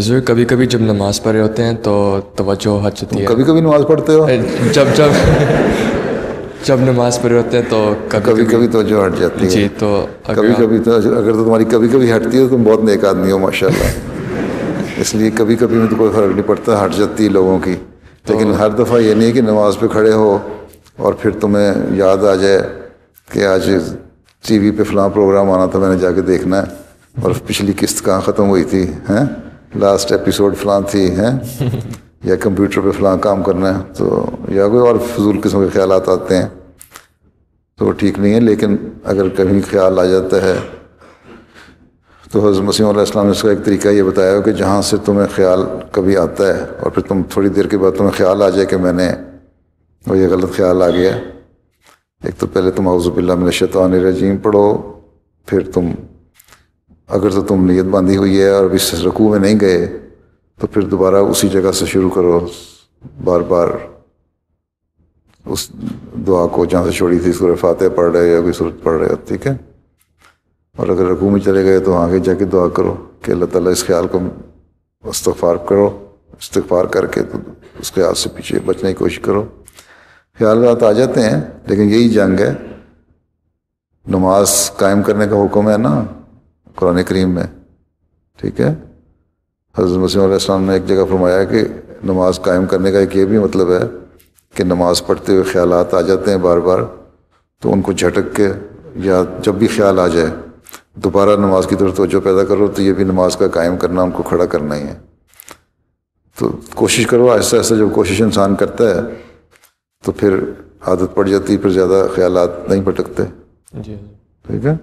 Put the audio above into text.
حضور کبھی کبھی جب نماز پڑھ رہے ہوتے ہیں تو توجہ ہٹ جاتی ہے. کبھی کبھی نماز پڑھتے ہو؟ جب نماز پڑھ رہے ہوتے ہیں تو کبھی کبھی توجہ ہٹ جاتی ہے. جی تو کبھی کبھی تو اگر تو تمہاری کبھی کبھی ہٹتی ہے تو تم بہت نیک آدمی ہو ماشاء اللہ. اس لیے کبھی کبھی میں تو کوئی فرق نہیں پڑتا، ہٹ جاتی ہے لوگوں کی. لیکن ہر دفعہ یہ نہیں کہ نماز پہ کھڑے ہو اور پھر تمہیں یاد آ جائے کہ آج ٹی وی پہ فلاں پروگرام آنا تھا، میں نے جا کے دیکھنا ہے، اور پچھلی قسط کہاں ختم ہوئی تھی ہیں، لاسٹ ایپیسوڈ فلاں تھی ہیں، یا کمپیوٹر پہ فلاں کام کرنا ہے، تو یا کوئی اور فضول قسم کے خیالات آتے ہیں تو وہ ٹھیک نہیں ہے. لیکن اگر کبھی خیال آ جاتا ہے تو حضرت مسیح علیہ السلام نے اس کا ایک طریقہ یہ بتایا ہو کہ جہاں سے تمہیں خیال کبھی آتا ہے اور پھر تم تھوڑی دیر کے بعد تمہیں خیال آ جائے کہ میں نے وہ یہ غلط خیال آ گیا، ایک تو پہلے تم اعوذ باللہ من الشیطان الرجیم پڑھو، پھر تم اگر تو تم نیت باندھی ہوئی ہے اور ابھی رکوع میں نہیں گئے تو پھر دوبارہ اسی جگہ سے شروع کرو، بار بار اس دعا کو جہاں سے چھوڑی تھی، سورہ فاتحہ پڑھ رہے یا کوئی سورت پڑھ رہے ہو، ٹھیک ہے. اور اگر رکوع میں چلے گئے تو آگے جا کے دعا کرو کہ اللہ تعالیٰ اس خیال کو استغفار کرو، استغفار کر کے تو اس خیال سے پیچھے بچنے کی کوشش کرو. خیالات آ جاتے ہیں لیکن یہی جنگ ہے. نماز قائم کرنے کا حکم ہے نا قرآن کریم میں، ٹھیک ہے. حضرت مسیح علیہ السلام نے ایک جگہ فرمایا کہ نماز قائم کرنے کا ایک یہ بھی مطلب ہے کہ نماز پڑھتے ہوئے خیالات آ جاتے ہیں بار بار، تو ان کو جھٹک کے یا جب بھی خیال آ جائے دوبارہ نماز کی طرف توجہ پیدا کرو، تو یہ بھی نماز کا قائم کرنا، ان کو کھڑا کرنا ہی ہے. تو کوشش کرو آہستہ آہستہ، جب کوشش انسان کرتا ہے تو پھر عادت پڑ جاتی ہے، پھر زیادہ خیالات نہیں بھٹکتے. جی ٹھیک ہے.